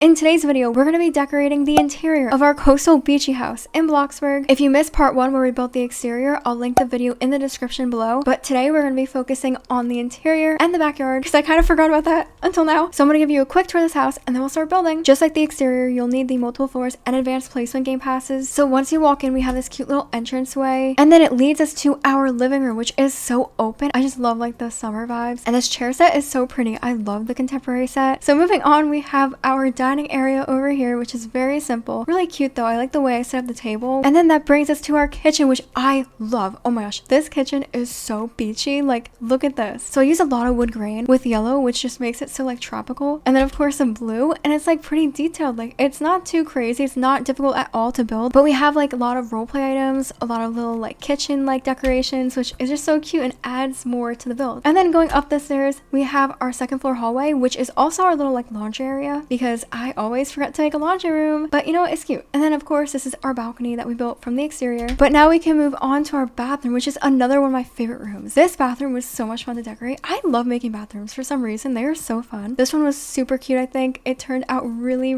In today's video, we're going to be decorating the interior of our coastal beachy house in Bloxburg. If you missed part 1 where we built the exterior, I'll link the video in the description below. But today we're going to be focusing on the interior and the backyard because I kind of forgot about that until now. So I'm going to give you a quick tour of this house and then we'll start building. Just like the exterior, you'll need the multiple floors and advanced placement game passes. So once you walk in, we have this cute little entranceway and then it leads us to our living room, which is so open. I just love like the summer vibes. And this chair set is so pretty. I love the contemporary set. So moving on, we have our dining area over here, which is very simple. Really cute though. I like the way I set up the table. And then that brings us to our kitchen, which I love. Oh my gosh, this kitchen is so beachy. Like, look at this. So I use a lot of wood grain with yellow, which just makes it so like tropical. And then of course some blue, and it's like pretty detailed. Like, it's not too crazy. It's not difficult at all to build, but we have like a lot of role play items, a lot of little like kitchen like decorations, which is just so cute and adds more to the build. And then going up the stairs, we have our second floor hallway, which is also our little like laundry area because I always forget to make a laundry room, but you know what, it's cute. And then of course this is our balcony that we built from the exterior. But now we can move on to our bathroom, which is another one of my favorite rooms. This bathroom was so much fun to decorate. I love making bathrooms for some reason. They are so fun. This one was super cute. I think it turned out really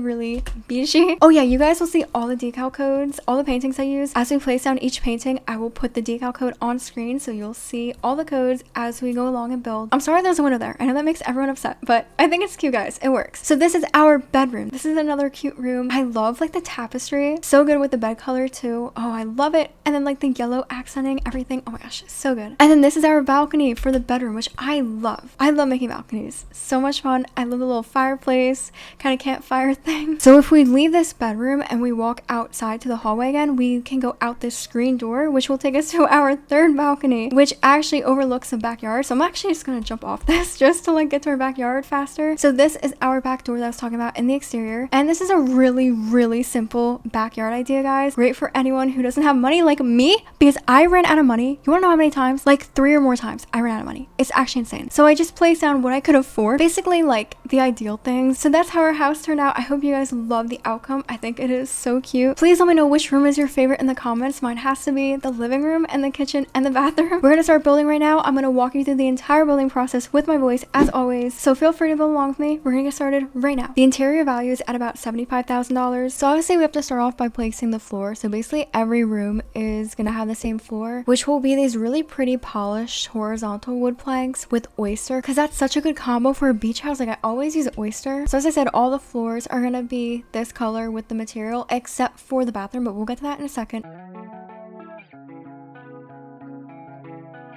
beachy. Oh yeah, you guys will see all the decal codes, all the paintings I use. As we place down each painting, I will put the decal code on screen, so you'll see all the codes as we go along and build. I'm sorry there's a window there. I know that makes everyone upset, but I think it's cute, guys. It works. So this is our bedroom. This is another cute room. I love like the tapestry. So good with the bed color too. Oh, I love it. And then like the yellow accenting everything. Oh my gosh, so good. And then this is our balcony for the bedroom, which I love. I love making balconies. So much fun. I love the little fireplace, kind of campfire thing. So if we leave this bedroom and we walk outside to the hallway again, we can go out this screen door, which will take us to our third balcony, which actually overlooks the backyard. So I'm actually just gonna jump off this just to like get to our backyard faster. So this is our back door that I was talking about in the exterior. And this is a really simple backyard idea, guys. Great for anyone who doesn't have money like me, because I ran out of money. You wanna know how many times? Like 3 or more times I ran out of money. It's actually insane. So I just placed down what I could afford, basically like the ideal things. So that's how our house turned out. I hope you guys love the outcome. I think it is so cute. Please let me know which room is your favorite in the comments. Mine has to be the living room and the kitchen and the bathroom. We're gonna start building right now. I'm gonna walk you through the entire building process with my voice as always. So feel free to build along with me. We're gonna get started right now. The interior value is at about $75,000. So obviously we have to start off by placing the floor. So basically every room is gonna have the same floor, which will be these really pretty polished horizontal wood planks with oyster, because that's such a good combo for a beach house. Like, I always use oyster. So as I said, all the floors are gonna be this color with the material except for the bathroom, but we'll get to that in a second.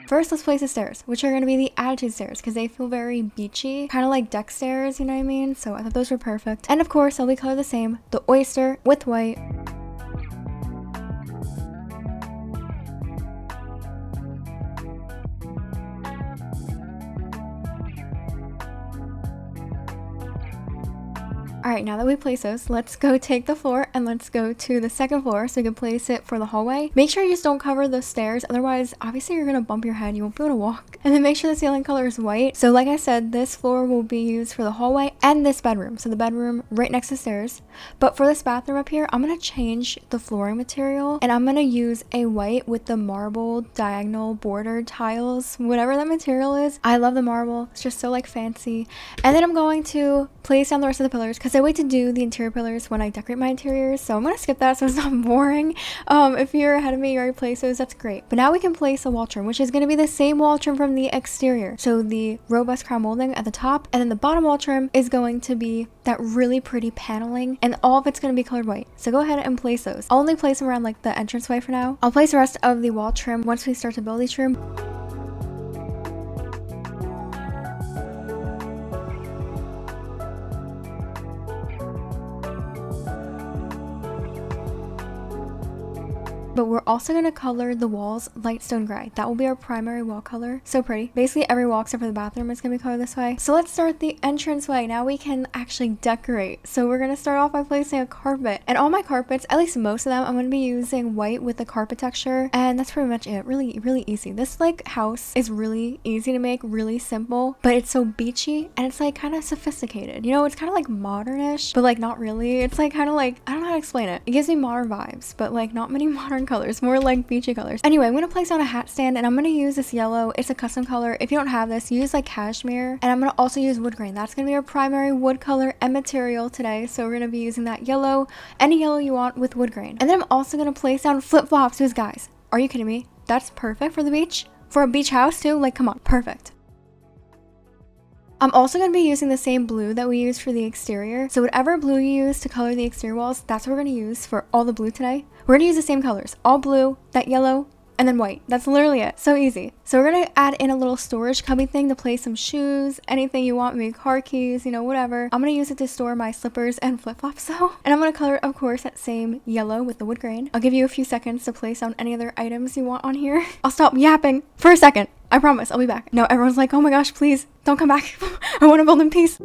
First, let's place the stairs, which are going to be the attitude stairs because they feel very beachy, kind of like deck stairs, you know what I mean? So I thought those were perfect. And of course, they'll be colored the same, the oyster with white. Alright, now that we place those, let's go take the floor and let's go to the second floor so we can place it for the hallway. Make sure you just don't cover the stairs, otherwise obviously you're gonna bump your head, you won't be able to walk. And then make sure the ceiling color is white. So like I said, this floor will be used for the hallway and this bedroom. So the bedroom right next to the stairs. But for this bathroom up here, I'm gonna change the flooring material and I'm gonna use a white with the marble diagonal bordered tiles, whatever that material is. I love the marble, it's just so like fancy. And then I'm going to place down the rest of the pillars because I wait to do the interior pillars when I decorate my interiors, so I'm gonna skip that so it's not boring. If you're ahead of me, you already placed those, that's great. But now we can place a wall trim, which is gonna be the same wall trim from the exterior. So the robust crown molding at the top, and then the bottom wall trim is going to be that really pretty paneling, and all of it's gonna be colored white. So go ahead and place those. I'll only place them around like the entranceway for now. I'll place the rest of the wall trim once we start to build each room. But we're also going to color the walls light stone gray. That will be our primary wall color. So pretty. Basically every wall except for the bathroom is going to be colored this way. So let's start the entranceway. Now we can actually decorate. So we're going to start off by placing a carpet. And all my carpets, at least most of them, I'm going to be using white with the carpet texture. And that's pretty much it. Really easy. This like house is really easy to make, really simple, but it's so beachy and it's like kind of sophisticated. You know, it's kind of like modernish, but like not really. It's like kind of like, I don't know how to explain it. It gives me modern vibes, but like not many modern different colors, more like beachy colors. Anyway, I'm gonna place down a hat stand and I'm gonna use this yellow. It's a custom color. If you don't have this, use like cashmere. And I'm gonna also use wood grain. That's gonna be our primary wood color and material today. So we're gonna be using that yellow, any yellow you want with wood grain. And then I'm also gonna place down flip-flops. Because guys, are you kidding me? That's perfect for the beach. For a beach house too, like come on, perfect. I'm also going to be using the same blue that we used for the exterior. So whatever blue you use to color the exterior walls, that's what we're going to use for all the blue today. We're going to use the same colors, all blue, that yellow, and then white. That's literally it. So easy. So we're going to add in a little storage cubby thing to place some shoes, anything you want, maybe car keys, you know, whatever. I'm going to use it to store my slippers and flip-flops though. And I'm going to color, of course, that same yellow with the wood grain. I'll give you a few seconds to place down any other items you want on here. I'll stop yapping for a second. I promise, I'll be back. No, everyone's like, oh my gosh, please don't come back. I want to build in peace.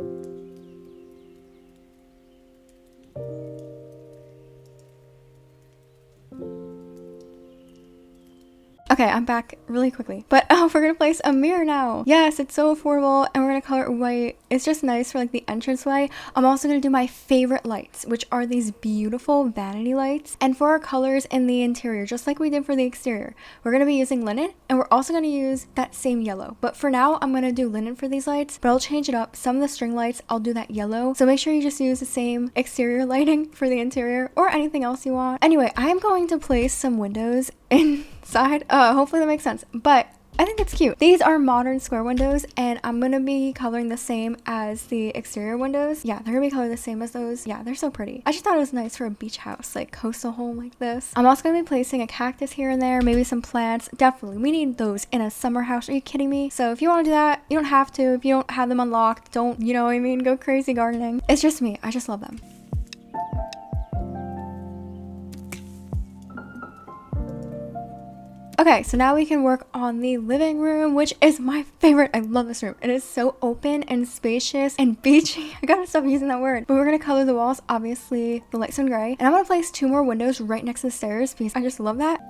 Okay, I'm back really quickly. But we're gonna place a mirror now. Yes, it's so affordable and we're gonna color it white. It's just nice for like the entranceway. I'm also gonna do my favorite lights, which are these beautiful vanity lights. And for our colors in the interior, just like we did for the exterior, we're gonna be using linen and we're also gonna use that same yellow. But for now, I'm gonna do linen for these lights, but I'll change it up. Some of the string lights, I'll do that yellow. So make sure you just use the same exterior lighting for the interior or anything else you want. Anyway, I'm going to place some windows inside. Hopefully that makes sense, but I think it's cute. These are modern square windows and I'm gonna be coloring the same as the exterior windows. Yeah, they're gonna be colored the same as those. Yeah, they're so pretty. I just thought it was nice for a beach house, like coastal home like this. I'm also gonna be placing a cactus here and there, maybe some plants. Definitely, we need those in a summer house. Are you kidding me? So if you want to do that, you don't have to. If you don't have them unlocked, don't, you know what I mean, go crazy gardening. It's just me. I just love them. Okay, so now we can work on the living room, which is my favorite. I love this room. It is so open and spacious and beachy. I gotta stop using that word. But we're gonna color the walls, obviously, the light stone gray. And I'm gonna place 2 more windows right next to the stairs because I just love that.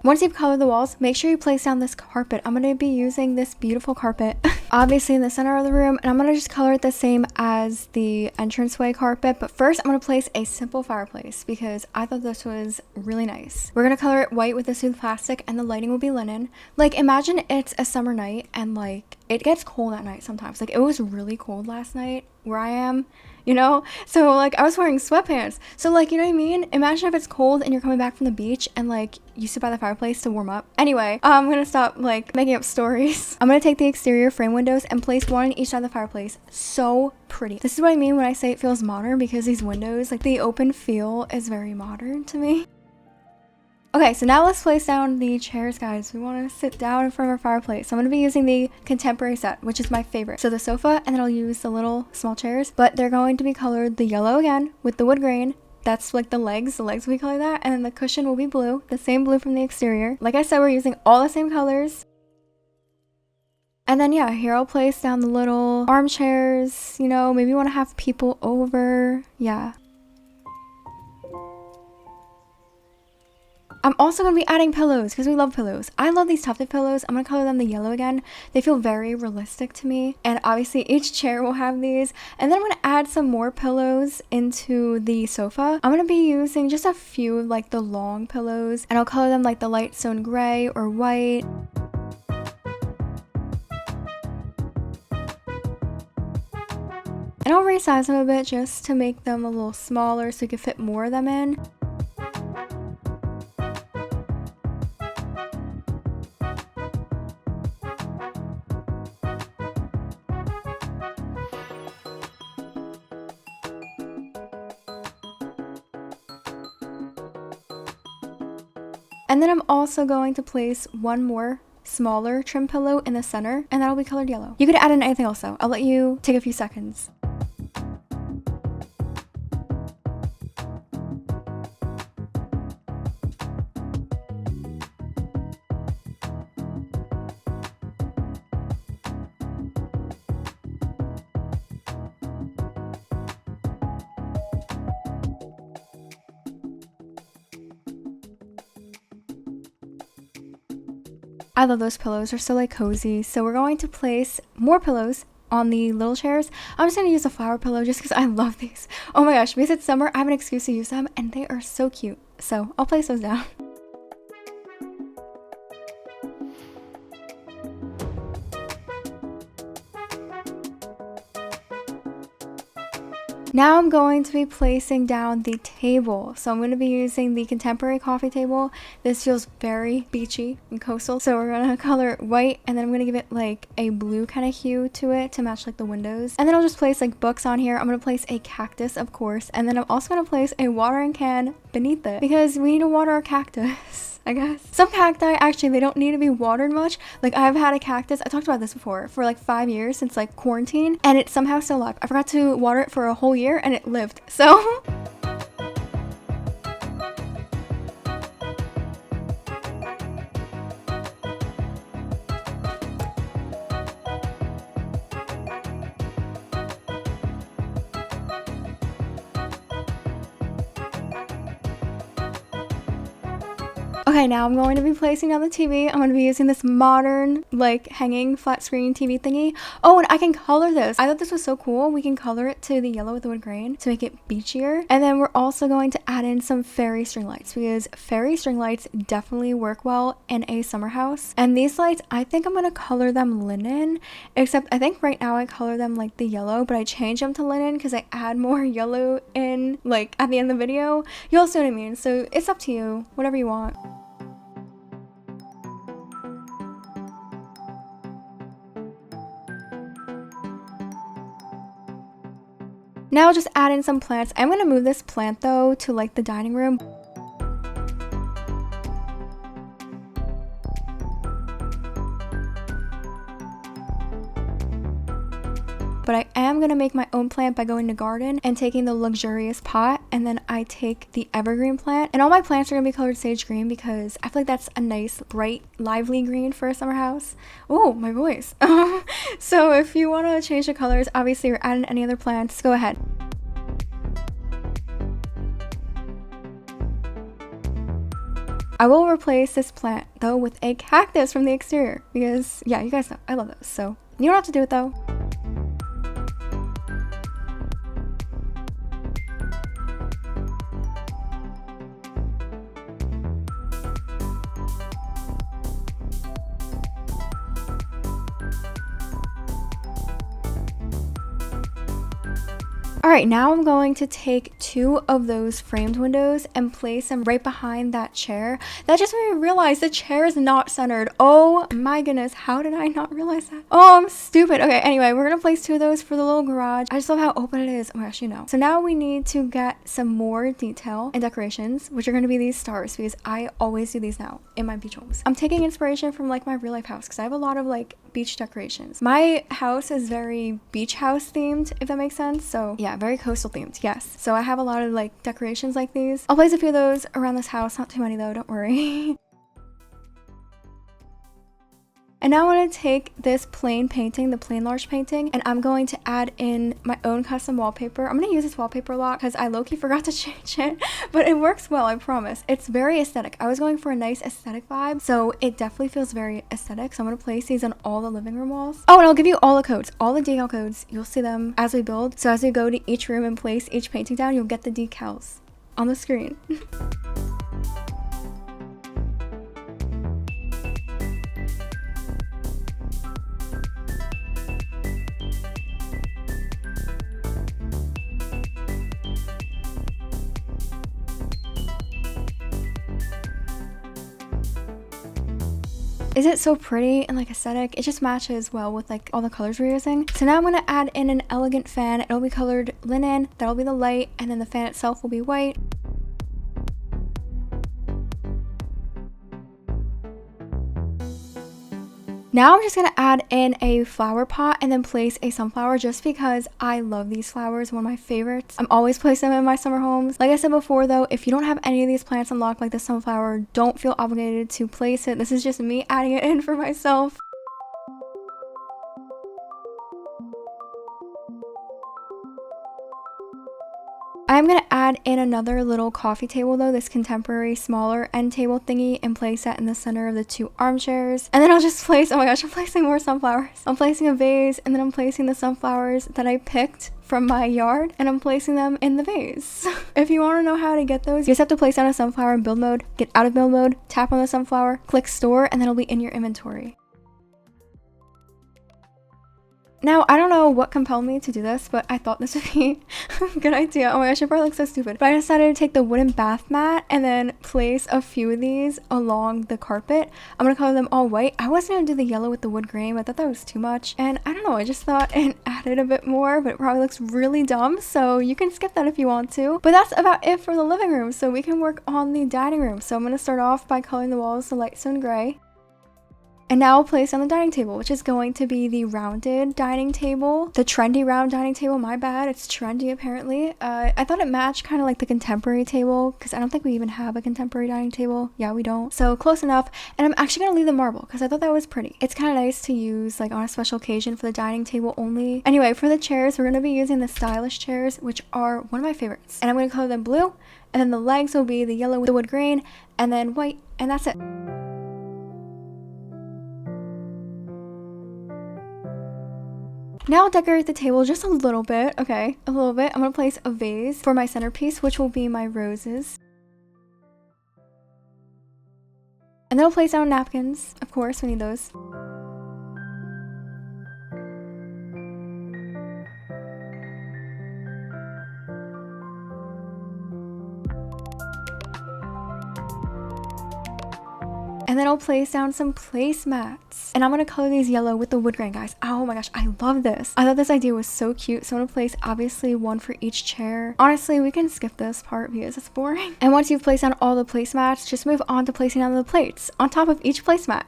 Once you've colored the walls, make sure you place down this carpet. I'm going to be using this beautiful carpet, obviously in the center of the room, and I'm going to just color it the same as the entranceway carpet. But first, I'm going to place a simple fireplace because I thought this was really nice. We're going to color it white with the smooth plastic, and the lighting will be linen. Like, imagine it's a summer night, and like, it gets cold at night sometimes. Like, it was really cold last night where I am, you know? So like I was wearing sweatpants. So like, you know what I mean? Imagine if it's cold and you're coming back from the beach and like you sit by the fireplace to warm up. Anyway, I'm gonna stop like making up stories. I'm gonna take the exterior frame windows and place one on each side of the fireplace. So pretty. This is what I mean when I say it feels modern, because these windows, like the open feel is very modern to me. Okay, so now let's place down the chairs, guys. We want to sit down in front of our fireplace. So I'm going to be using the contemporary set, which is my favorite. So the sofa, and then I'll use the little small chairs, but they're going to be colored the yellow again with the wood grain. That's like the legs will be colored that, and then the cushion will be blue, the same blue from the exterior. Like I said, we're using all the same colors. And then yeah, here I'll place down the little armchairs, you know, maybe you want to have people over. Yeah. I'm also going to be adding pillows because we love pillows. I love these tufted pillows. I'm going to color them the yellow again. They feel very realistic to me. And obviously each chair will have these. And then I'm going to add some more pillows into the sofa. I'm going to be using just a few of like the long pillows. And I'll color them like the light stone gray or white. And I'll resize them a bit just to make them a little smaller so you can fit more of them in. And then I'm also going to place one more smaller trim pillow in the center, and that'll be colored yellow. You could add in anything else though. I'll let you take a few seconds. I love those pillows. They're so like cozy. So we're going to place more pillows on the little chairs, I'm just gonna use a flower pillow just because I love these. Oh my gosh, because it's summer, I have an excuse to use them and they are so cute. So I'll place those down. Now I'm going to be placing down the table. So I'm going to be using the contemporary coffee table. This feels very beachy and coastal. So we're going to color it white and then I'm going to give it like a blue kind of hue to it to match like the windows. And then I'll just place like books on here. I'm going to place a cactus, of course. And then I'm also going to place a watering can beneath it because we need to water our cactus. I guess. Some cacti, actually, they don't need to be watered much. Like, I've had a cactus, I talked about this before, for like 5 years since like quarantine, and it's somehow still alive. I forgot to water it for a whole year, and it lived. So... Okay, now I'm going to be placing down the TV. I'm going to be using this modern, like, hanging flat screen TV thingy. Oh, and I can color this. I thought this was so cool. We can color it to the yellow with the wood grain to make it beachier. And then we're also going to add in some fairy string lights because fairy string lights definitely work well in a summer house. And these lights, I think I'm going to color them linen, except I think right now I color them like the yellow, but I change them to linen because I add more yellow in, like, at the end of the video. You'll see what I mean. So it's up to you, whatever you want. Now I'll just add in some plants. I'm gonna move this plant though to like the dining room. But I am going to make my own plant by going to garden and taking the luxurious pot, and then I take the evergreen plant, and all my plants are going to be colored sage green because I feel like that's a nice bright lively green for a summer house. Oh, my voice. So if you want to change the colors, obviously, or add in any other plants, go ahead. I will replace this plant though with a cactus from the exterior because yeah, you guys know I love those, so you don't have to do it though. Alright, now I'm going to take 2 of those framed windows and place them right behind that chair. That just made me realize the chair is not centered. Oh my goodness, how did I not realize that? Oh, I'm stupid. Okay, anyway, we're gonna place 2 of those for the little garage. I just love how open it is. Oh my gosh, you know. So now we need to get some more detail and decorations, which are gonna be these stars because I always do these now in my beach homes. I'm taking inspiration from like my real life house because I have a lot of like beach decorations. My house is very beach house themed, if that makes sense. So yeah, very coastal themed, yes. So I have a lot of like decorations like these. I'll place a few of those around this house, not too many though, don't worry. And now I want to take this plain painting, the plain large painting, and I'm going to add in my own custom wallpaper. I'm going to use this wallpaper a lot because I low-key forgot to change it, but it works well, I promise. It's very aesthetic. I was going for a nice aesthetic vibe, so it definitely feels very aesthetic. So I'm going to place these on all the living room walls. Oh, and I'll give you all the codes, all the decal codes. You'll see them as we build. So as we go to each room and place each painting down, you'll get the decals on the screen. Is it so pretty and like aesthetic? It just matches well with like all the colors we're using. So now I'm going to add in an elegant fan. It'll be colored linen, that'll be the light, and then the fan itself will be white. Now I'm just going to add in a flower pot and then place a sunflower just because I love these flowers, one of my favorites. I'm always placing them in my summer homes. Like I said before though, if you don't have any of these plants unlocked like the sunflower, don't feel obligated to place it. This is just me adding it in for myself. I'm gonna add in another little coffee table though, this contemporary smaller end table thingy, and place that in the center of the 2 armchairs. And then I'll just place, oh my gosh, I'm placing more sunflowers. I'm placing a vase, and then I'm placing the sunflowers that I picked from my yard, and I'm placing them in the vase. If you want to know how to get those, you just have to place down a sunflower in build mode, get out of build mode, tap on the sunflower, click store, and then it'll be in your inventory. Now, I don't know what compelled me to do this, but I thought this would be a good idea. Oh my gosh, I probably look so stupid. But I decided to take the wooden bath mat and then place a few of these along the carpet. I'm gonna color them all white. I wasn't gonna do the yellow with the wood grain. I thought that was too much. And I don't know, I just thought it added a bit more, but it probably looks really dumb. So you can skip that if you want to. But that's about it for the living room. So we can work on the dining room. So I'm gonna start off by coloring the walls the light stone gray. And now I'll place on the dining table, which is going to be the rounded dining table. The trendy round dining table, my bad. It's trendy apparently. I thought it matched kind of like the contemporary table because I don't think we even have a contemporary dining table. Yeah, we don't. So close enough. And I'm actually going to leave the marble because I thought that was pretty. It's kind of nice to use like on a special occasion for the dining table only. Anyway, for the chairs, we're going to be using the stylish chairs, which are one of my favorites. And I'm going to color them blue. And then the legs will be the yellow with the wood grain and then white. And that's it. Now I'll decorate the table just a little bit, okay, a little bit. I'm going to place a vase for my centerpiece, which will be my roses. And then I'll place down napkins, of course, we need those. And then I'll place down some placemats. And I'm going to color these yellow with the wood grain, guys. Oh my gosh, I love this. I thought this idea was so cute. So I'm going to place obviously one for each chair. Honestly, we can skip this part because it's boring. And once you've placed down all the placemats, just move on to placing down the plates on top of each placemat.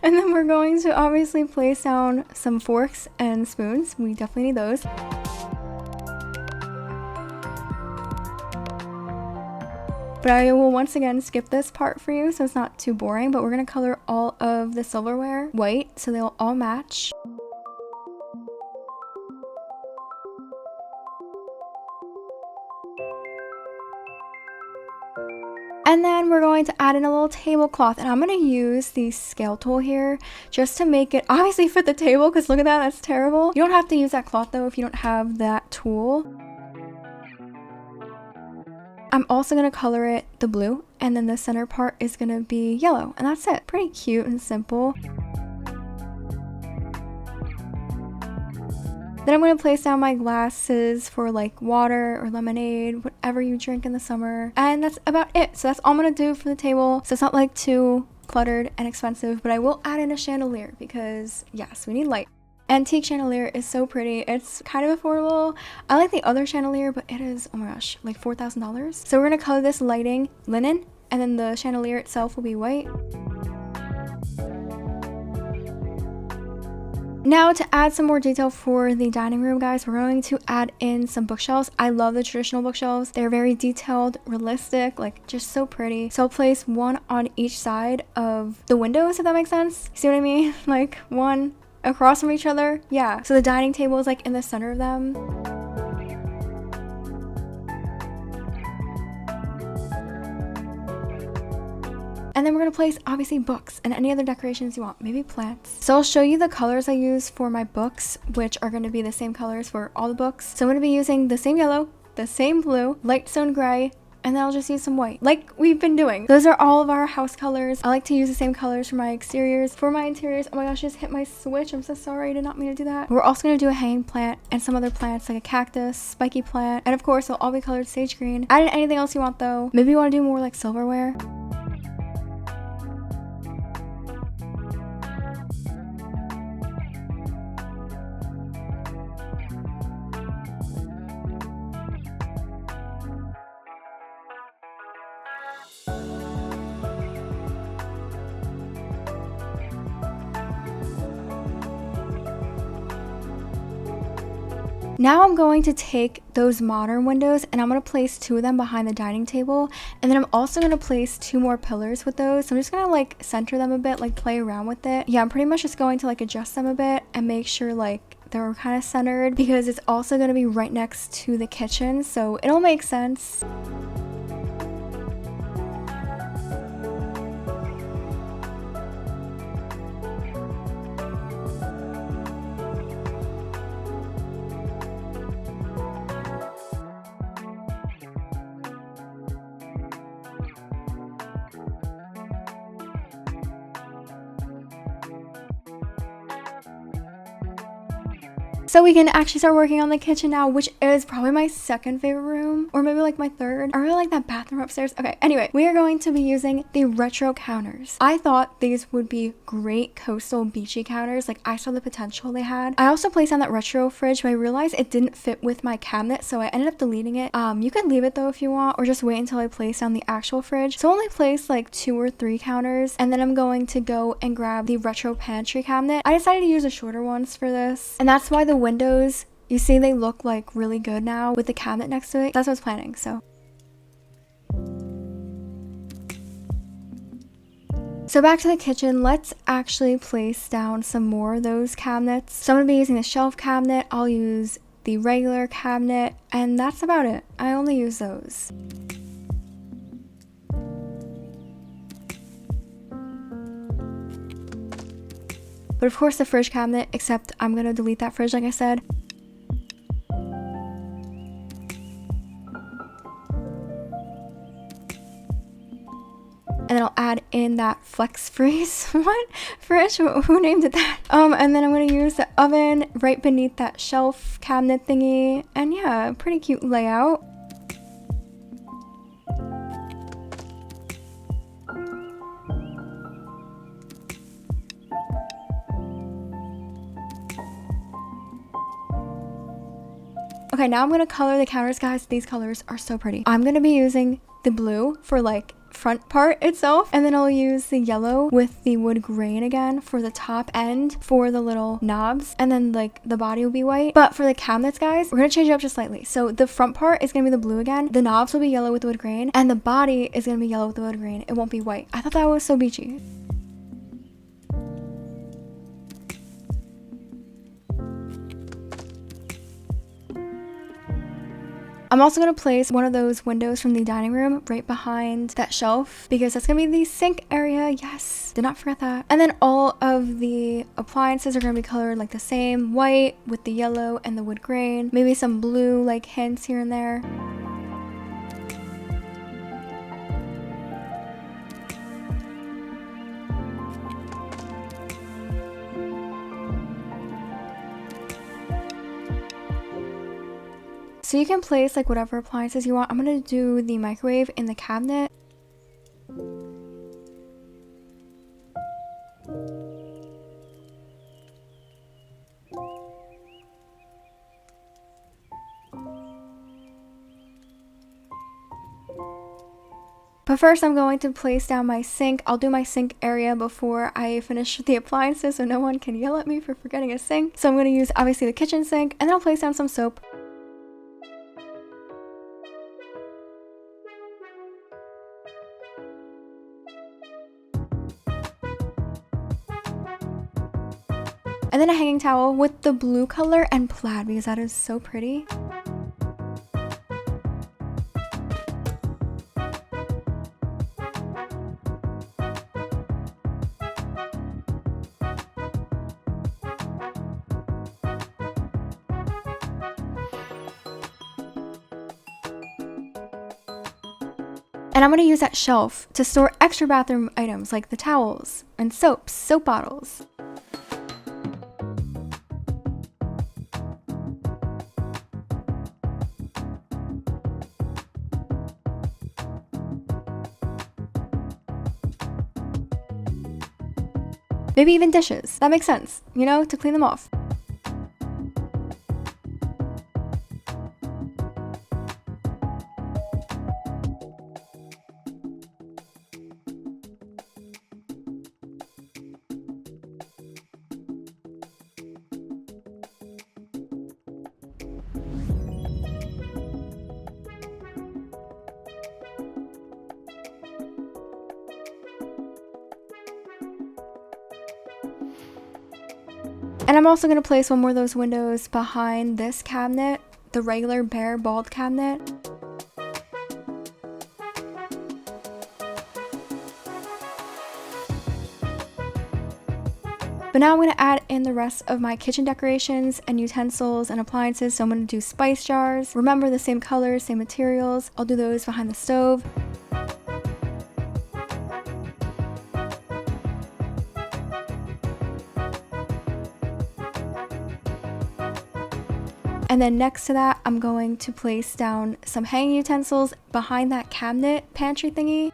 And then we're going to obviously place down some forks and spoons. We definitely need those. But I will once again skip this part for you so it's not too boring, but we're going to color all of the silverware white so they'll all match. And then we're going to add in a little tablecloth, and I'm going to use the scale tool here just to make it obviously fit the table because look at that, that's terrible. You don't have to use that cloth though if you don't have that tool. I'm also going to color it the blue, and then the center part is going to be yellow, and that's it. Pretty cute and simple. Then I'm going to place down my glasses for like water or lemonade, whatever you drink in the summer. And that's about it. So that's all I'm going to do for the table. So it's not like too cluttered and expensive, but I will add in a chandelier because yes, we need light. Antique chandelier is so pretty. It's kind of affordable. I like the other chandelier, but it is, oh my gosh, like $4,000. So we're going to color this lighting linen, and then the chandelier itself will be white. Now to add some more detail for the dining room, guys, we're going to add in some bookshelves. I love the traditional bookshelves. They're very detailed, realistic, like just so pretty. So I'll place one on each side of the windows, if that makes sense. See what I mean? Like one across from each other. Yeah, so the dining table is like in the center of them. And then we're going to place obviously books and any other decorations you want, maybe plants. So I'll show you the colors I use for my books, which are going to be the same colors for all the books. So I'm going to be using the same yellow, the same blue, light stone gray, and then I'll just use some white like we've been doing. Those are all of our house colors. I like to use the same colors for my exteriors. For my interiors, oh my gosh, I just hit my switch. I'm so sorry, I did not mean to do that. We're also going to do a hanging plant and some other plants like a cactus, spiky plant, and of course they'll all be colored sage green. Add in anything else you want though. Maybe you want to do more like silverware. Now I'm going to take those modern windows and I'm going to place 2 of them behind the dining table, and then I'm also going to place 2 more pillars with those. So I'm just going to like center them a bit, like play around with it. Yeah, I'm pretty much just going to like adjust them a bit and make sure like they're kind of centered because it's also going to be right next to the kitchen, so it'll make sense. So we can actually start working on the kitchen now, which is probably my second favorite room, or maybe like my third. I really like that bathroom upstairs. Okay, anyway, we are going to be using the retro counters. I thought these would be great coastal beachy counters. Like, I saw the potential they had. I also placed on that retro fridge, but I realized it didn't fit with my cabinet, so I ended up deleting it. You can leave it though if you want, or just wait until I place down the actual fridge. So I only placed like 2 or 3 counters, and then I'm going to go and grab the retro pantry cabinet. I decided to use the shorter ones for this, and that's why the windows, you see, they look like really good now with the cabinet next to it. That's what I was planning. So back to the kitchen, let's actually place down some more of those cabinets. So I'm gonna be using the shelf cabinet, I'll use the regular cabinet, and that's about it. I only use those. But of course the fridge cabinet, except I'm gonna delete that fridge like I said. And then I'll add in that flex freeze. What? Fridge? Who named it that? And then I'm gonna use the oven right beneath that shelf cabinet thingy. And yeah, pretty cute layout. Okay, now I'm gonna color the counters, guys. These colors are so pretty. I'm gonna be using the blue for like front part itself, and then I'll use the yellow with the wood grain again for the top end for the little knobs, and then like the body will be white. But for the cabinets, guys, we're gonna change it up just slightly. So the front part is gonna be the blue again, the knobs will be yellow with the wood grain, and the body is gonna be yellow with the wood grain. It won't be white. I thought that was so beachy. I'm also going to place one of those windows from the dining room right behind that shelf because that's going to be the sink area. Yes, did not forget that. And then all of the appliances are going to be colored like the same, white with the yellow and the wood grain. Maybe some blue like hints here and there. So you can place like whatever appliances you want. I'm gonna do the microwave in the cabinet. But first I'm going to place down my sink. I'll do my sink area before I finish the appliances so no one can yell at me for forgetting a sink. So I'm going to use obviously the kitchen sink, and then I'll place down some soap. And then a hanging towel with the blue color and plaid because that is so pretty. And I'm going to use that shelf to store extra bathroom items like the towels and soaps, soap bottles. Maybe even dishes. That makes sense, you know, to clean them off. And I'm also going to place one more of those windows behind this cabinet, the regular bare bald cabinet. But now I'm going to add in the rest of my kitchen decorations and utensils and appliances. So I'm going to do spice jars. Remember, the same colors, same materials. I'll do those behind the stove. And then next to that, I'm going to place down some hanging utensils behind that cabinet pantry thingy.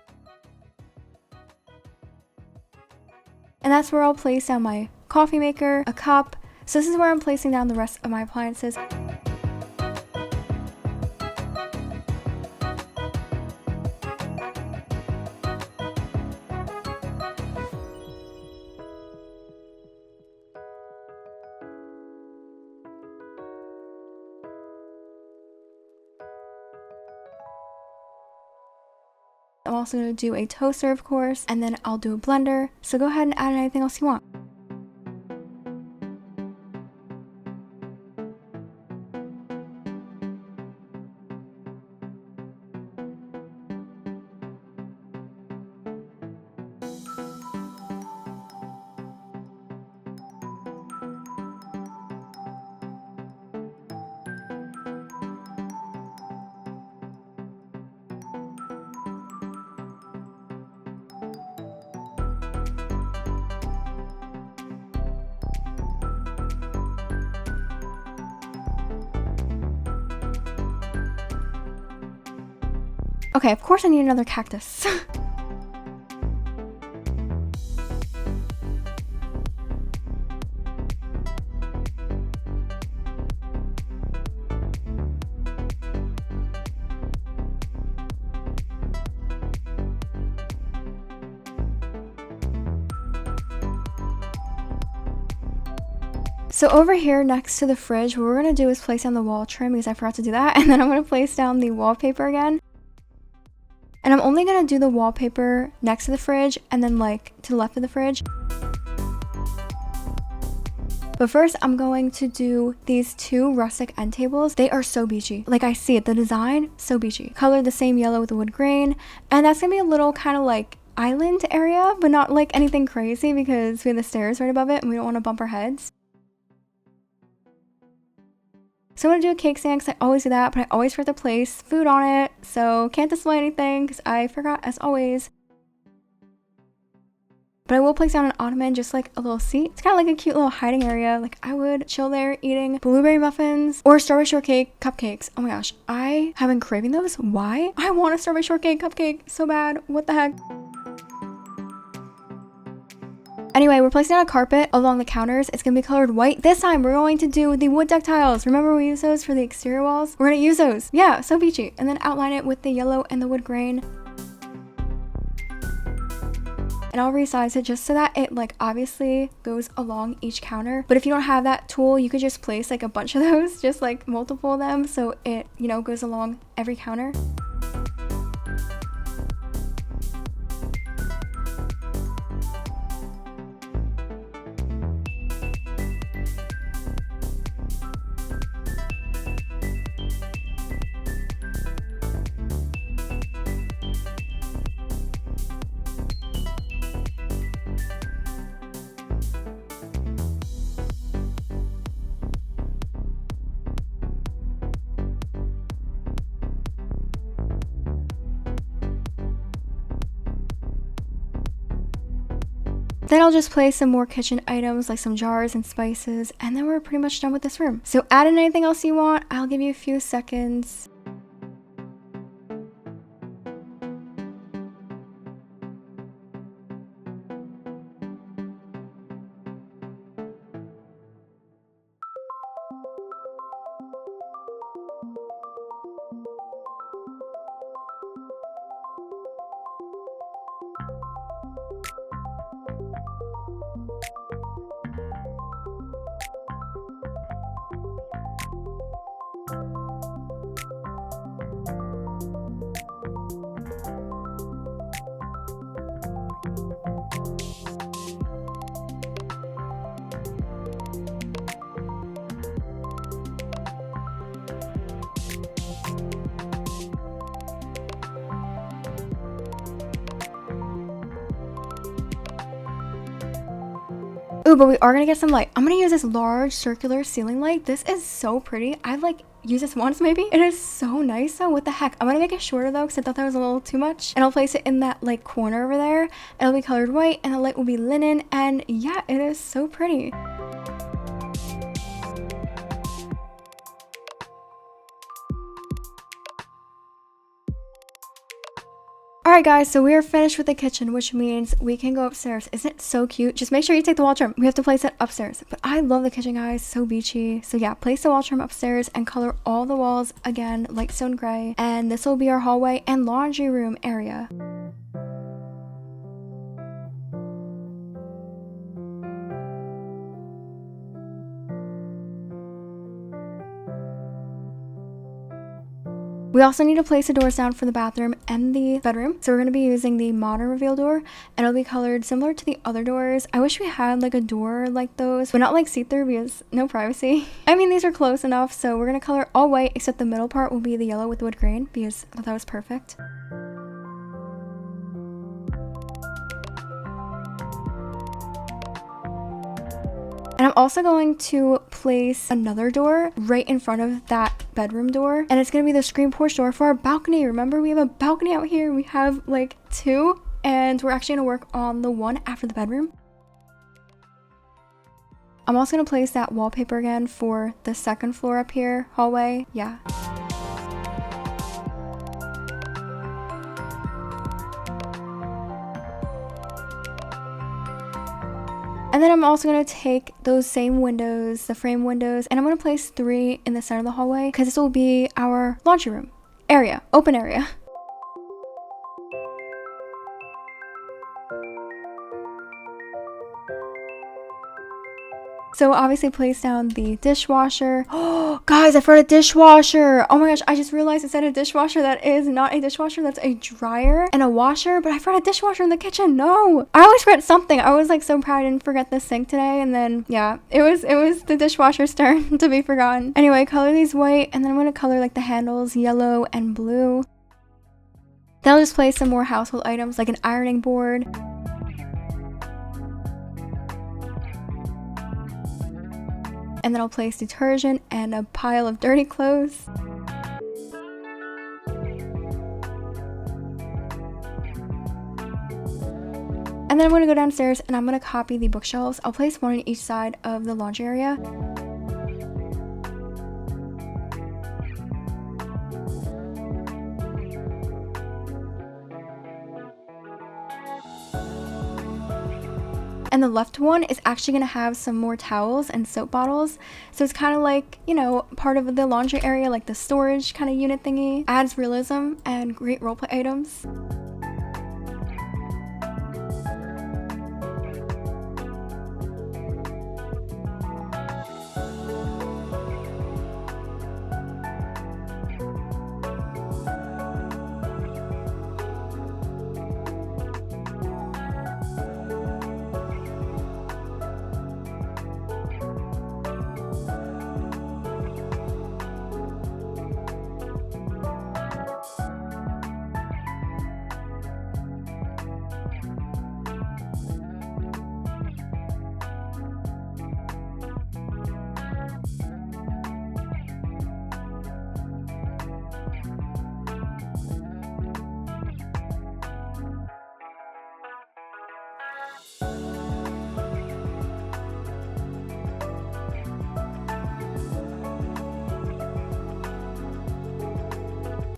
And that's where I'll place down my coffee maker, a cup. So this is where I'm placing down the rest of my appliances. I'm also going to do a toaster, of course, and then I'll do a blender. So go ahead and add anything else you want. Okay, of course I need another cactus. So over here next to the fridge, what we're going to do is place down the wall trim because I forgot to do that. And then I'm going to place down the wallpaper again. And I'm only going to do the wallpaper next to the fridge and then like to the left of the fridge. But first I'm going to do these two rustic end tables. They are so beachy. Like I see it, the design, so beachy. Colored the same yellow with the wood grain. And that's going to be a little kind of like island area, but not like anything crazy because we have the stairs right above it and we don't want to bump our heads. So I'm going to do a cake stand because I always do that, but I always forget to place food on it. So can't display anything because I forgot as always. But I will place down an ottoman, just like a little seat. It's kind of like a cute little hiding area. Like I would chill there eating blueberry muffins or strawberry shortcake cupcakes. Oh my gosh, I have been craving those. Why? I want a strawberry shortcake cupcake so bad. What the heck? Anyway, we're placing down a carpet along the counters. It's going to be colored white. This time, we're going to do the wood deck tiles. Remember we use those for the exterior walls? We're going to use those. Yeah, so beachy. And then outline it with the yellow and the wood grain. And I'll resize it just so that it like obviously goes along each counter. But if you don't have that tool, you could just place like a bunch of those, just like multiple of them. So it, you know, goes along every counter. Then I'll just place some more kitchen items like some jars and spices, and then we're pretty much done with this room. So add in anything else you want. I'll give you a few seconds. Ooh, but we are gonna get some light. I'm gonna use this large circular ceiling light. This is so pretty. I've like used this once maybe. It is so nice though. What the heck? I'm gonna make it shorter though because I thought that was a little too much. And I'll place it in that like corner over there. It'll be colored white and the light will be linen. And yeah, it is so pretty. Alright guys, so we are finished with the kitchen, which means we can go upstairs. Isn't it so cute? Just make sure you take the wall trim. We have to place it upstairs. But I love the kitchen, guys. So beachy. So yeah, place the wall trim upstairs and color all the walls again light stone gray. And this will be our hallway and laundry room area. We also need to place the doors down for the bathroom and the bedroom. So we're going to be using the modern reveal door and it'll be colored similar to the other doors. I wish we had like a door like those, but not like see-through because no privacy. I mean, these are close enough. So we're going to color all white except the middle part will be the yellow with wood grain because I thought that was perfect. And I'm also going to place another door right in front of that bedroom door. And it's going to be the screen porch door for our balcony. Remember, we have a balcony out here. We have like 2. And we're actually going to work on the one after the bedroom. I'm also going to place that wallpaper again for the second floor up here, hallway. Yeah. And then I'm also going to take those same windows, the frame windows, and I'm going to place 3 in the center of the hallway because this will be our laundry room area, open area. So obviously place down the dishwasher. Oh, guys, I forgot a dishwasher. Oh my gosh, I just realized I said a dishwasher. That is not a dishwasher. That's a dryer and a washer, but I forgot a dishwasher in the kitchen. No, I always forget something. I was like so proud I didn't forget the sink today. And then yeah, it was the dishwasher's turn to be forgotten. Anyway, color these white and then I'm going to color like the handles yellow and blue. Then I'll just place some more household items like an ironing board. And then I'll place detergent and a pile of dirty clothes. And then I'm going to go downstairs and I'm going to copy the bookshelves. I'll place 1 on each side of the laundry area. And the left one is actually going to have some more towels and soap bottles. So it's kind of like, you know, part of the laundry area, like the storage kind of unit thingy. Adds realism and great roleplay items.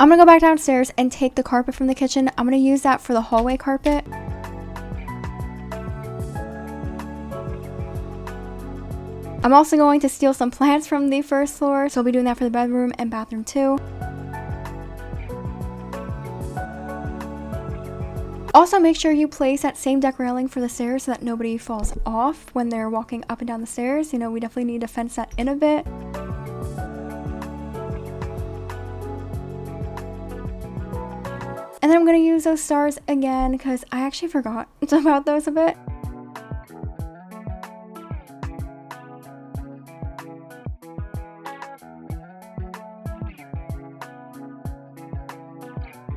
I'm gonna go back downstairs and take the carpet from the kitchen. I'm gonna use that for the hallway carpet. I'm also going to steal some plants from the first floor, so I'll be doing that for the bedroom and bathroom too. Also, make sure you place that same deck railing for the stairs so that nobody falls off when they're walking up and down the stairs. You know, we definitely need to fence that in a bit. And then I'm going to use those stars again because I actually forgot about those a bit.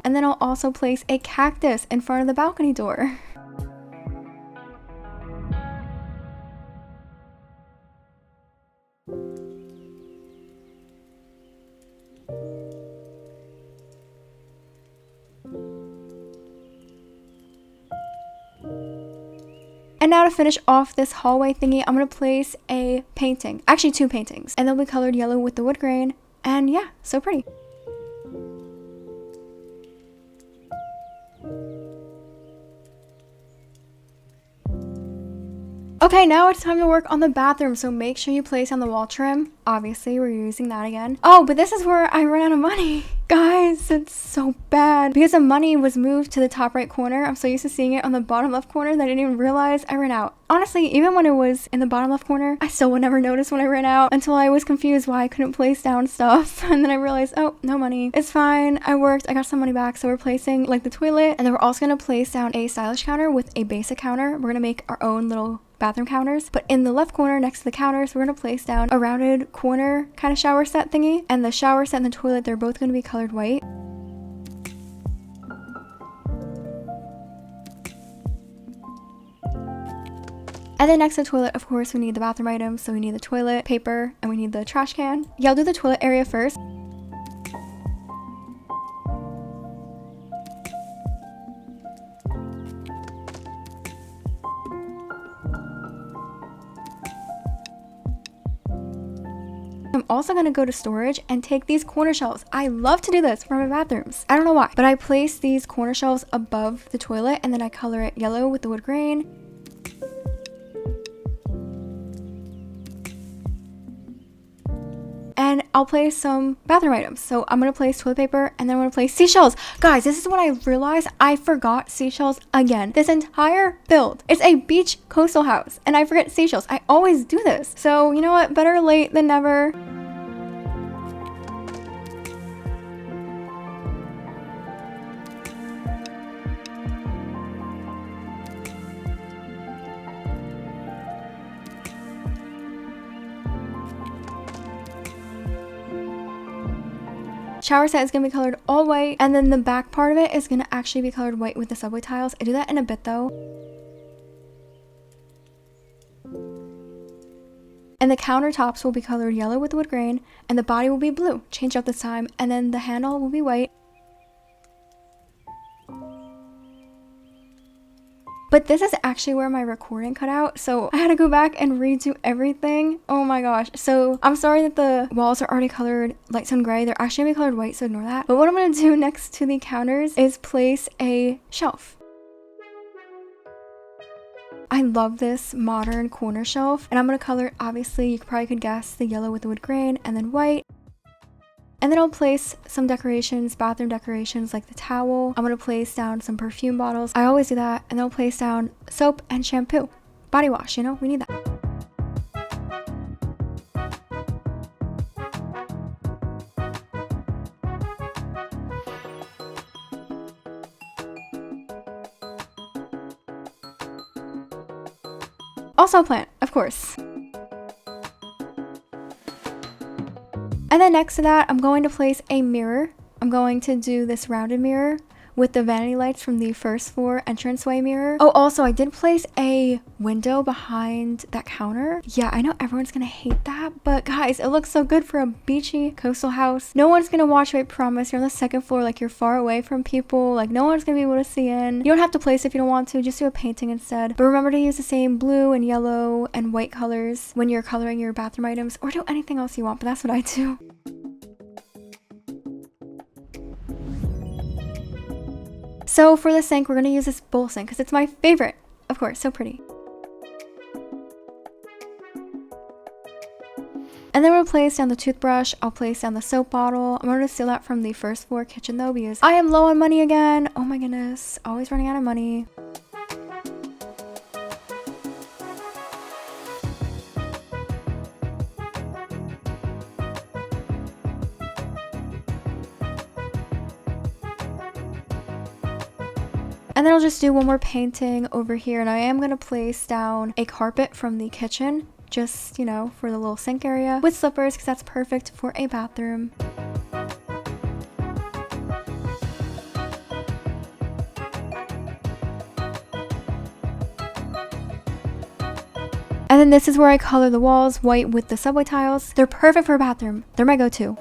And then I'll also place a cactus in front of the balcony door. And now to finish off this hallway thingy, I'm gonna place a painting, actually 2 paintings, and they'll be colored yellow with the wood grain. And yeah, so pretty. Okay, now it's time to work on the bathroom, so make sure you place on the wall trim. Obviously, we're using that again. Oh, but this is where I ran out of money. Guys, it's so bad. Because the money was moved to the top right corner, I'm so used to seeing it on the bottom left corner that I didn't even realize I ran out. Honestly, even when it was in the bottom left corner, I still would never notice when I ran out until I was confused why I couldn't place down stuff. And then I realized, oh, no money. It's fine. I worked. I got some money back. So we're placing like the toilet, and then we're also going to place down a stylish counter with a basic counter. We're going to make our own little bathroom counters, but in the left corner next to the counters, we're going to place down a rounded corner kind of shower set thingy, and the shower set and the toilet, they're both going to be colored white. And then next to the toilet, of course, we need the bathroom items, so we need the toilet paper and we need the trash can. Yeah, I'll do the toilet area first. I'm also going to go to storage and take these corner shelves. I love to do this for my bathrooms. I don't know why, but I place these corner shelves above the toilet and then I color it yellow with the wood grain. And I'll place some bathroom items. So I'm going to place toilet paper and then I'm going to place seashells. Guys, this is when I realized I forgot seashells again. This entire build. It's a beach coastal house and I forget seashells. I always do this. So you know what? Better late than never. Shower set is going to be colored all white, and then the back part of it is going to actually be colored white with the subway tiles. I do that in a bit though. And the countertops will be colored yellow with the wood grain, and the body will be blue. Change up this time, and then the handle will be white. But this is actually where my recording cut out, so I had to go back and redo everything. Oh my gosh. So I'm sorry that the walls are already colored light sun gray. They're actually gonna be colored white, so ignore that. But what I'm gonna do next to the counters is place a shelf. I love this modern corner shelf, and I'm gonna color it, obviously, you probably could guess, the yellow with the wood grain and then white. And then I'll place some decorations, bathroom decorations like the towel. I'm going to place down some perfume bottles. I always do that. And then I'll place down soap and shampoo. Body wash, you know, we need that. Also a plant, of course. And then next to that, I'm going to place a mirror. I'm going to do this rounded mirror with the vanity lights from the first floor entranceway mirror. Oh, also, I did place a window behind that counter. Yeah, I know everyone's gonna hate that, but guys, it looks so good for a beachy coastal house. No one's gonna watch you, I promise. You're on the second floor, like you're far away from people. Like no one's gonna be able to see in. You don't have to place it if you don't want to, just do a painting instead. But remember to use the same blue and yellow and white colors when you're coloring your bathroom items, or do anything else you want, but that's what I do. So for the sink, we're going to use this bowl sink because it's my favorite. Of course, so pretty. And then we'll place down the toothbrush. I'll place down the soap bottle. I'm going to steal that from the first floor kitchen though because I am low on money again. Oh my goodness. Always running out of money. And then I'll just do one more painting over here, and I am going to place down a carpet from the kitchen, just, you know, for the little sink area with slippers because that's perfect for a bathroom. And then this is where I color the walls white with the subway tiles. They're perfect for a bathroom. They're my go-to.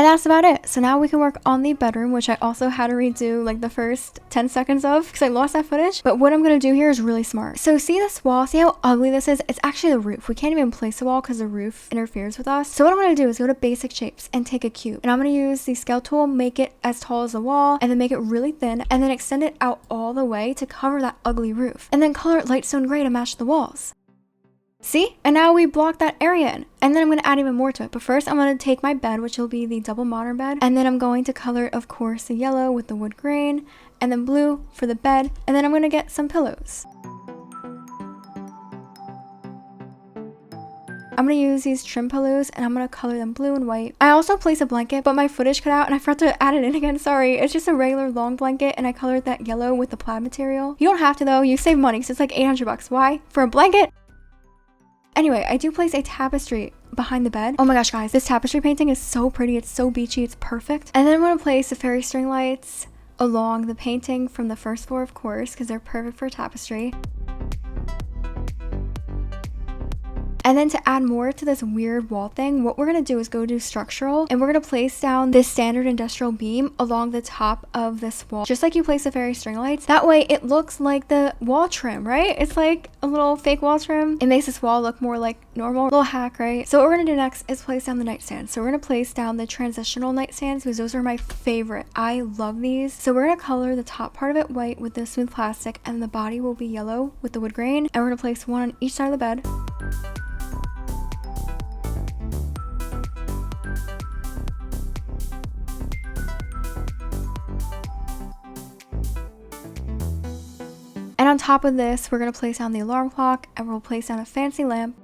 And that's about it. So now we can work on the bedroom, which I also had to redo like the first 10 seconds of because I lost that footage. But what I'm going to do here is really smart. So see this wall? See how ugly this is? It's actually the roof. We can't even place a wall because the roof interferes with us. So what I'm going to do is go to basic shapes and take a cube. And I'm going to use the scale tool, make it as tall as the wall, and then make it really thin, and then extend it out all the way to cover that ugly roof. And then color it light stone gray to match the walls. See? And now we block that area in. And then I'm going to add even more to it. But first I'm going to take my bed, which will be the double modern bed. And then I'm going to color it, of course, the yellow with the wood grain. And then blue for the bed. And then I'm going to get some pillows. I'm going to use these trim pillows and I'm going to color them blue and white. I also placed a blanket, but my footage cut out and I forgot to add it in again. Sorry. It's just a regular long blanket and I colored that yellow with the plaid material. You don't have to though. You save money. So it's like $800. Why? For a blanket? Anyway, I do place a tapestry behind the bed. Oh my gosh, guys, this tapestry painting is so pretty. It's so beachy. It's perfect. And then I'm going to place the fairy string lights along the painting from the first floor, of course, because they're perfect for tapestry. And then to add more to this weird wall thing, what we're going to do is go to structural and we're going to place down this standard industrial beam along the top of this wall, just like you place the fairy string lights. That way it looks like the wall trim, right? It's like a little fake wall trim. It makes this wall look more like normal. Little hack, right? So what we're going to do next is place down the nightstand. So we're going to place down the transitional nightstands because those are my favorite. I love these. So we're going to color the top part of it white with the smooth plastic and the body will be yellow with the wood grain. And we're going to place one on each side of the bed. And on top of this, we're going to place down the alarm clock and we'll place down a fancy lamp.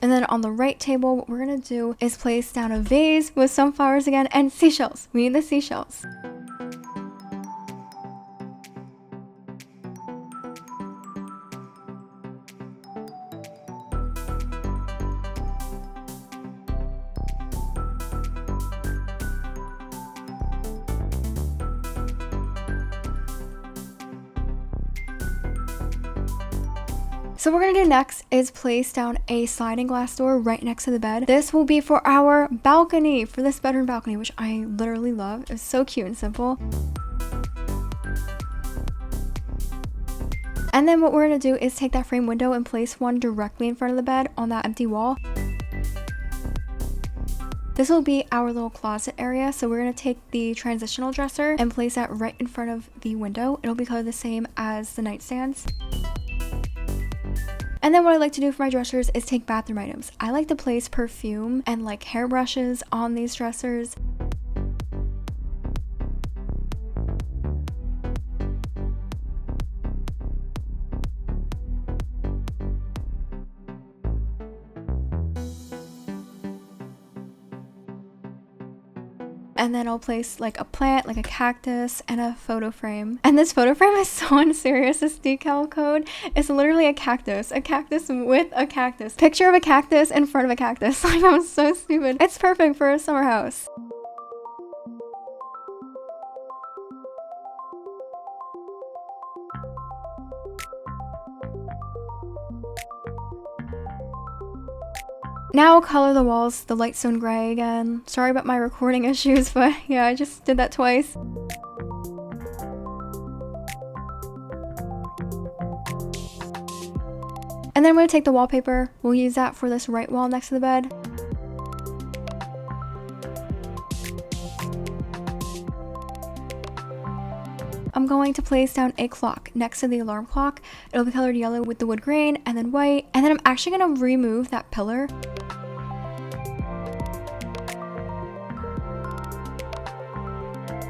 And then on the right table, what we're going to do is place down a vase with some flowers again and seashells. We need the seashells. So what we're gonna do next is place down a sliding glass door right next to the bed. This will be for our balcony, for this bedroom balcony, which I literally love. It's so cute and simple. And then what we're gonna do is take that frame window and place one directly in front of the bed on that empty wall. This will be our little closet area, so we're going to take the transitional dresser and place that right in front of the window. It'll be colored the same as the nightstands. And then what I like to do for my dressers is take bathroom items. I like to place perfume and like hairbrushes on these dressers. And then I'll place like a plant, like a cactus, and a photo frame. And this photo frame is so unserious. This decal code is literally a cactus with a cactus. Picture of a cactus in front of a cactus. Like, I'm so stupid. It's perfect for a summer house. Now I'll color the walls the light stone gray again. Sorry about my recording issues, but yeah, I just did that twice. And then I'm going to take the wallpaper. We'll use that for this right wall next to the bed. I'm going to place down a clock next to the alarm clock. It'll be colored yellow with the wood grain and then white. And then I'm actually going to remove that pillar.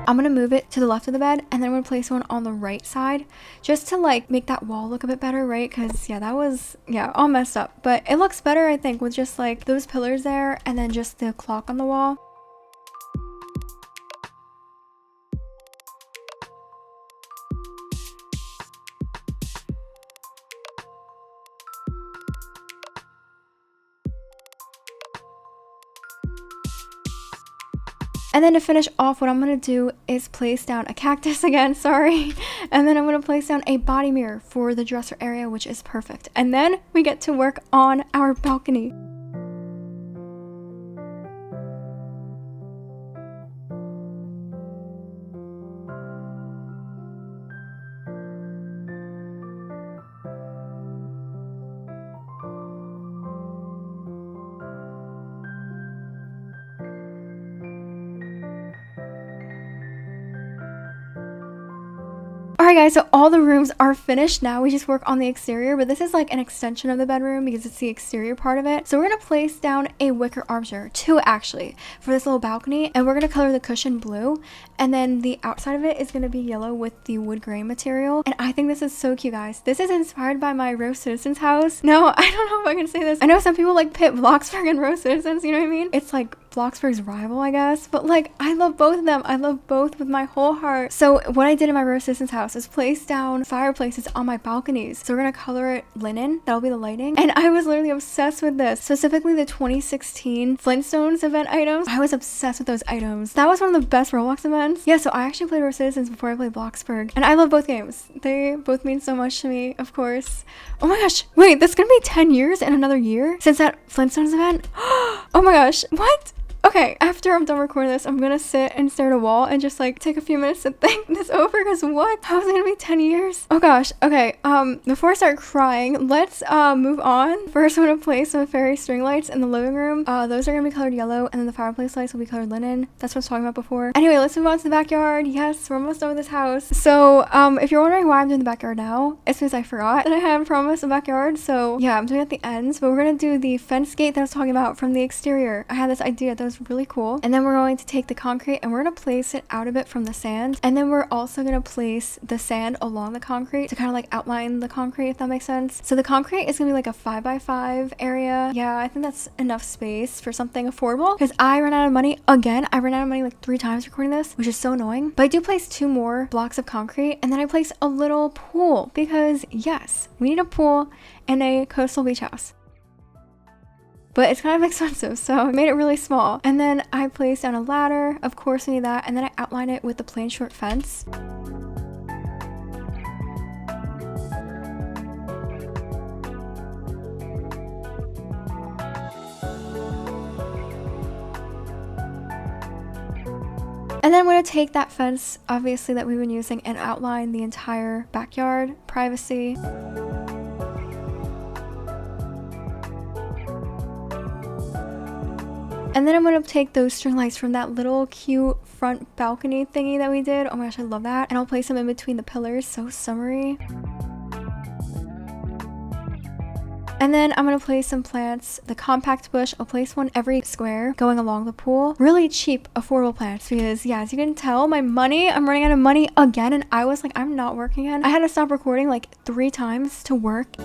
I'm going to move it to the left of the bed and then I'm going to place one on the right side just to like make that wall look a bit better, right? Because yeah, that was, all messed up. But it looks better, I think, with just like those pillars there and then just the clock on the wall. And then to finish off, what I'm gonna do is place down a cactus again, sorry. And then I'm gonna place down a body mirror for the dresser area, which is perfect. And then we get to work on our balcony. Alright guys, so all the rooms are finished now. We just work on the exterior, but this is like an extension of the bedroom because it's the exterior part of it. So we're going to place down a wicker armchair, 2 actually, for this little balcony, and we're going to color the cushion blue, and then the outside of it is going to be yellow with the wood grain material. And I think this is so cute, guys. This is inspired by my Rose Citizens house. No, I don't know if I can say this. I know some people like pit Bloxburg and Rose Citizens, you know what I mean? It's like Bloxburg's rival, I guess, but like I love both of them. I love both with my whole heart. So what I did in my Rose Citizens house is place down fireplaces on my balconies. So we're gonna color it linen. That'll be the lighting. And I was literally obsessed with this, specifically the 2016 Flintstones event items. I was obsessed with those items. That was one of the best Roblox events. Yeah, so I actually played Rose Citizens before I played Bloxburg, and I love both games. They both mean so much to me, of course. Oh my gosh, wait, that's gonna be 10 years in another year since that Flintstones event. Oh my gosh, what? Okay, after I'm done recording this, I'm gonna sit and stare at a wall and just like take a few minutes to think this over, because what? How is it gonna be 10 years? Oh gosh, okay, before I start crying, let's move on. First, I'm gonna place some fairy string lights in the living room. Those are gonna be colored yellow, and then the fireplace lights will be colored linen. That's what I was talking about before. Anyway, let's move on to the backyard. Yes, we're almost done with this house. So, if you're wondering why I'm doing the backyard now, it's because I forgot that I had promised a backyard. So yeah, I'm doing it at the ends, but we're gonna do the fence gate that I was talking about from the exterior. I had this idea that was really cool. And then we're going to take the concrete and we're going to place it out a bit from the sand. And then we're also going to place the sand along the concrete to kind of like outline the concrete, if that makes sense. So the concrete is going to be like a 5x5 area. Yeah, I think that's enough space for something affordable, because I ran out of money again. I ran out of money like 3 times recording this, which is so annoying. But I do place 2 more blocks of concrete, and then I place a little pool, because yes, we need a pool in a coastal beach house. But it's kind of expensive, so I made it really small. And then I placed down a ladder. Of course we need that. And then I outline it with the plain short fence. And then I'm going to take that fence, obviously, that we've been using, and outline the entire backyard, privacy. And then I'm going to take those string lights from that little cute front balcony thingy that we did. Oh my gosh, I love that. And I'll place them in between the pillars, so summery. And then I'm going to place some plants. The compact bush, I'll place one every square going along the pool. Really cheap, affordable plants, because yeah, as you can tell, I'm running out of money again. And I was like, I'm not working again. I had to stop recording like 3 times to work.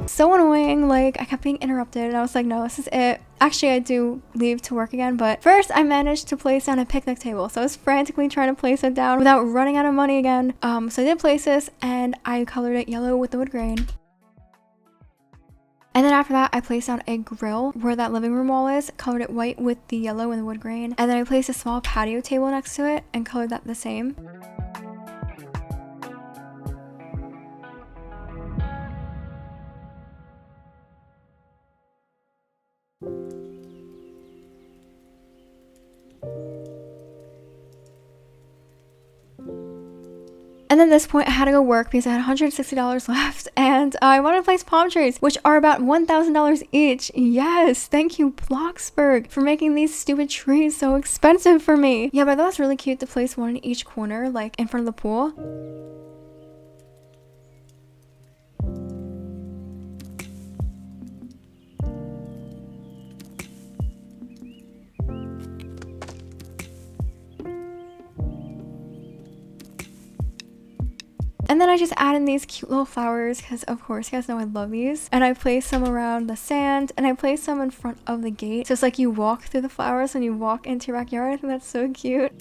So annoying, like I kept being interrupted and I was like, no, this is it. Actually, I do leave to work again, but first I managed to place down a picnic table. So I was frantically trying to place it down without running out of money again. So I did place this and I colored it yellow with the wood grain. And then after that, I placed down a grill where that living room wall is, colored it white with the yellow and the wood grain. And then I placed a small patio table next to it and colored that the same. And then at this point, I had to go work because I had $160 left, and I wanted to place palm trees, which are about $1,000 each. Yes, thank you, Bloxburg, for making these stupid trees so expensive for me. Yeah, but I thought it was really cute to place one in each corner, like in front of the pool. And then I just add in these cute little flowers because of course you guys know I love these. And I place some around the sand and I place some in front of the gate. So it's like you walk through the flowers when you walk into your backyard. I think that's so cute.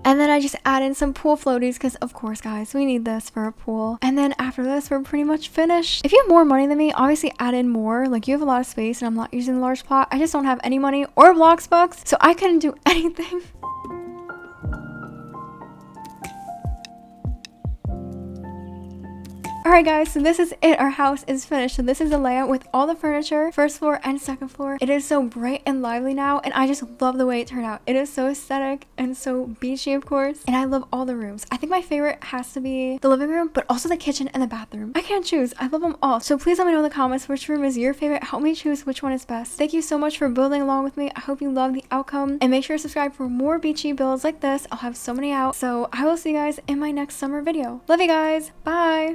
And then I just add in some pool floaties because of course guys, we need this for a pool. And then after this, we're pretty much finished. If you have more money than me, obviously add in more. Like you have a lot of space and I'm not using the large plot. I just don't have any money or Blox bucks, so I couldn't do anything. Alright guys, so this is it. Our house is finished. So this is the layout with all the furniture, first floor and second floor. It is so bright and lively now, and I just love the way it turned out. It is so aesthetic and so beachy, of course. And I love all the rooms. I think my favorite has to be the living room, but also the kitchen and the bathroom. I can't choose. I love them all. So please let me know in the comments which room is your favorite. Help me choose which one is best. Thank you so much for building along with me. I hope you love the outcome. And make sure to subscribe for more beachy builds like this. I'll have so many out. So I will see you guys in my next summer video. Love you guys. Bye.